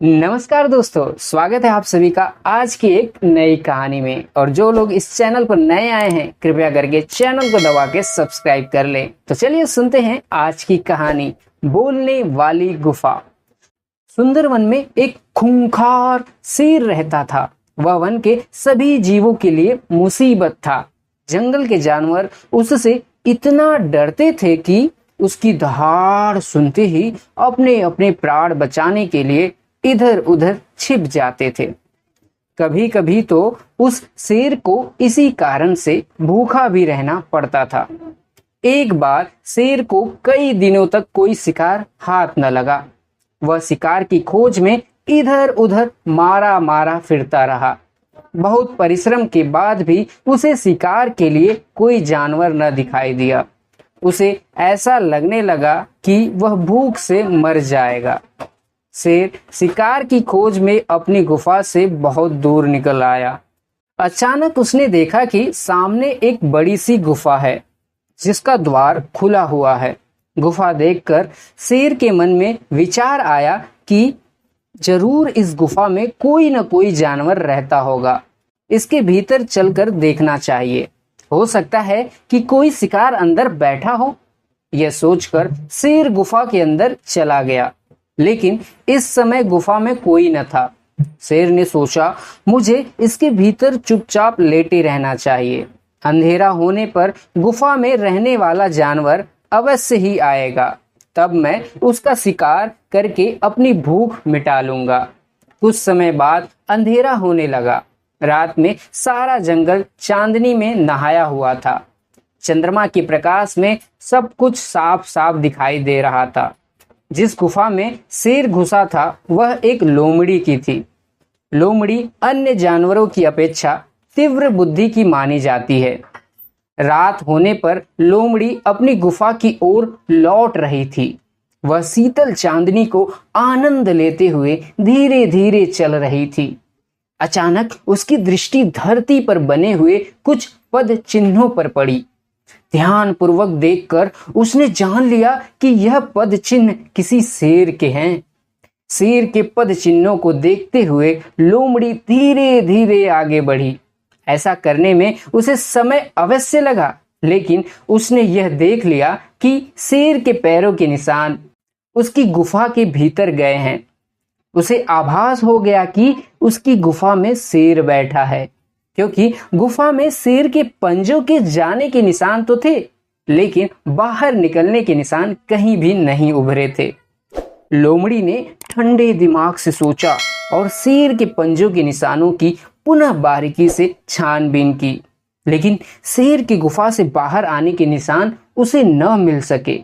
नमस्कार दोस्तों, स्वागत है आप सभी का आज की एक नई कहानी में। और जो लोग इस चैनल पर नए आए हैं कृपया करके चैनल को दबा के सब्सक्राइब कर लें। तो चलिए सुनते हैं आज की कहानी, बोलने वाली गुफा। सुंदरवन में एक खूंखार शेर रहता था। वह वन के सभी जीवों के लिए मुसीबत था। जंगल के जानवर उससे इतना डरते थे कि उसकी दहाड़ सुनते ही अपने अपने प्राण बचाने के लिए इधर उधर छिप जाते थे। कभी कभी तो उस शेर को इसी कारण से भूखा भी रहना पड़ता था। एक बार शेर को कई दिनों तक कोई शिकार हाथ न लगा। वह शिकार की खोज में इधर उधर मारा मारा फिरता रहा। बहुत परिश्रम के बाद भी उसे शिकार के लिए कोई जानवर न दिखाई दिया। उसे ऐसा लगने लगा कि वह भूख से मर जाएगा। शेर शिकार की खोज में अपनी गुफा से बहुत दूर निकल आया। अचानक उसने देखा कि सामने एक बड़ी सी गुफा है जिसका द्वार खुला हुआ है। गुफा देखकर शेर के मन में विचार आया कि जरूर इस गुफा में कोई न कोई जानवर रहता होगा। इसके भीतर चलकर देखना चाहिए, हो सकता है कि कोई शिकार अंदर बैठा हो। यह सोचकर शेर गुफा के अंदर चला गया, लेकिन इस समय गुफा में कोई न था। शेर ने सोचा, मुझे इसके भीतर चुपचाप लेटे रहना चाहिए। अंधेरा होने पर गुफा में रहने वाला जानवर अवश्य ही आएगा, तब मैं उसका शिकार करके अपनी भूख मिटा लूंगा। कुछ समय बाद अंधेरा होने लगा। रात में सारा जंगल चांदनी में नहाया हुआ था। चंद्रमा के प्रकाश में सब कुछ साफ साफ दिखाई दे रहा था। जिस गुफा में शेर घुसा था वह एक लोमड़ी की थी। लोमड़ी अन्य जानवरों की अपेक्षा तीव्र बुद्धि की मानी जाती है। रात होने पर लोमड़ी अपनी गुफा की ओर लौट रही थी। वह शीतल चांदनी को आनंद लेते हुए धीरे धीरे चल रही थी। अचानक उसकी दृष्टि धरती पर बने हुए कुछ पद चिन्हों पर पड़ी। ध्यान पूर्वक देखकर उसने जान लिया कि यह पद चिन्ह किसी शेर के हैं। शेर के पद चिन्हों को देखते हुए लोमड़ी धीरे धीरे आगे बढ़ी। ऐसा करने में उसे समय अवश्य लगा, लेकिन उसने यह देख लिया कि शेर के पैरों के निशान उसकी गुफा के भीतर गए हैं। उसे आभास हो गया कि उसकी गुफा में शेर बैठा है, क्योंकि गुफा में शेर के पंजों के जाने के निशान तो थे, लेकिन बाहर निकलने के निशान कहीं भी नहीं उभरे थे। लोमड़ी ने ठंडे दिमाग से सोचा और शेर के पंजों के निशानों की पुनः बारीकी से छानबीन की, लेकिन शेर की गुफा से बाहर आने के निशान उसे न मिल सके।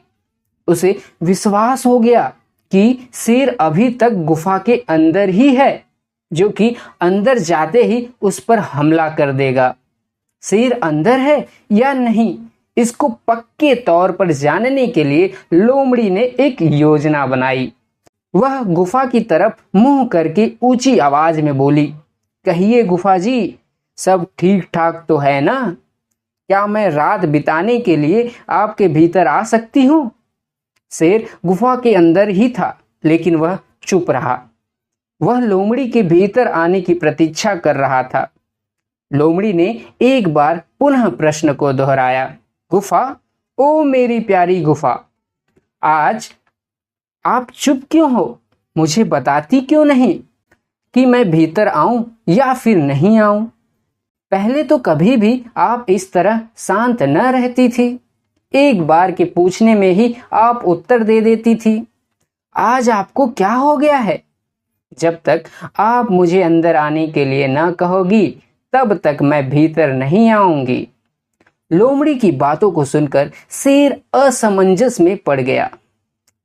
उसे विश्वास हो गया कि शेर अभी तक गुफा के अंदर ही है, जो कि अंदर जाते ही उस पर हमला कर देगा। शेर अंदर है या नहीं, इसको पक्के तौर पर जानने के लिए लोमड़ी ने एक योजना बनाई। वह गुफा की तरफ मुंह करके ऊंची आवाज में बोली, कहिए गुफा जी, सब ठीक ठाक तो है ना? क्या मैं रात बिताने के लिए आपके भीतर आ सकती हूँ? शेर गुफा के अंदर ही था, लेकिन वह चुप रहा। वह लोमड़ी के भीतर आने की प्रतीक्षा कर रहा था। लोमड़ी ने एक बार पुनः प्रश्न को दोहराया, गुफा, ओ मेरी प्यारी गुफा, आज आप चुप क्यों हो? मुझे बताती क्यों नहीं कि मैं भीतर आऊं या फिर नहीं आऊं? पहले तो कभी भी आप इस तरह शांत न रहती थी। एक बार के पूछने में ही आप उत्तर दे देती थी। आज आपको क्या हो गया है? जब तक आप मुझे अंदर आने के लिए न कहोगी तब तक मैं भीतर नहीं आऊंगी। लोमड़ी की बातों को सुनकर शेर असमंजस में पड़ गया।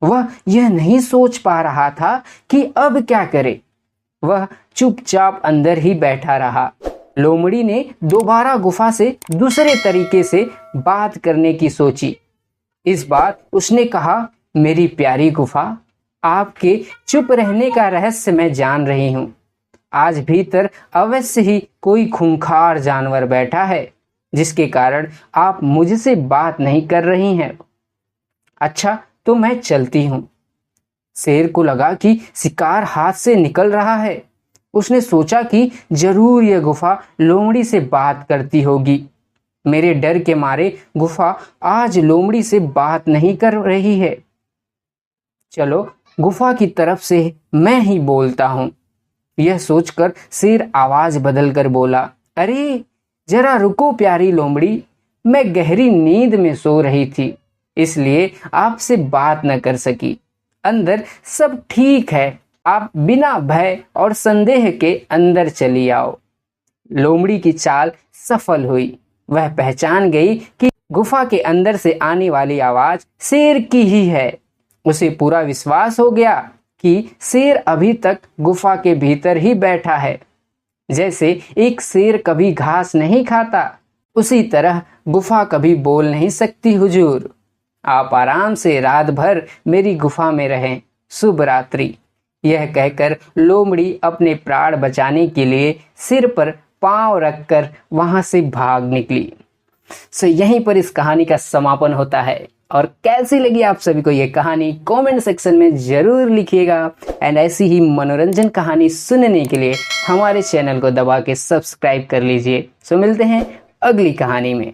वह यह नहीं सोच पा रहा था कि अब क्या करे। वह चुपचाप अंदर ही बैठा रहा। लोमड़ी ने दोबारा गुफा से दूसरे तरीके से बात करने की सोची। इस बार उसने कहा, मेरी प्यारी गुफा, आपके चुप रहने का रहस्य मैं जान रही हूँ। आज भीतर अवश्य ही कोई खूंखार जानवर बैठा है, जिसके कारण आप मुझसे बात नहीं कर रही हैं। अच्छा, तो मैं चलती हूँ। शेर को लगा कि शिकार हाथ से निकल रहा है। उसने सोचा कि जरूर यह गुफा लोमड़ी से बात करती होगी। मेरे डर के मारे गुफा आज लोमड़ी से बात नहीं कर रही है। चलो गुफा की तरफ से मैं ही बोलता हूं। यह सोचकर शेर आवाज बदलकर बोला, अरे जरा रुको प्यारी लोमड़ी, मैं गहरी नींद में सो रही थी, इसलिए आपसे बात न कर सकी। अंदर सब ठीक है, आप बिना भय और संदेह के अंदर चली आओ। लोमड़ी की चाल सफल हुई। वह पहचान गई कि गुफा के अंदर से आने वाली आवाज शेर की ही है। उसे पूरा विश्वास हो गया कि शेर अभी तक गुफा के भीतर ही बैठा है। जैसे एक शेर कभी घास नहीं खाता, उसी तरह गुफा कभी बोल नहीं सकती। हुजूर, आप आराम से रात भर मेरी गुफा में रहें। शुभ रात्रि। यह कहकर लोमड़ी अपने प्राण बचाने के लिए सिर पर पांव रखकर वहां से भाग निकली। यहीं पर इस कहानी का समापन होता है। और कैसी लगी आप सभी को यह कहानी कमेंट सेक्शन में जरूर लिखिएगा। एंड ऐसी ही मनोरंजन कहानी सुनने के लिए हमारे चैनल को दबा के सब्सक्राइब कर लीजिए। मिलते हैं अगली कहानी में।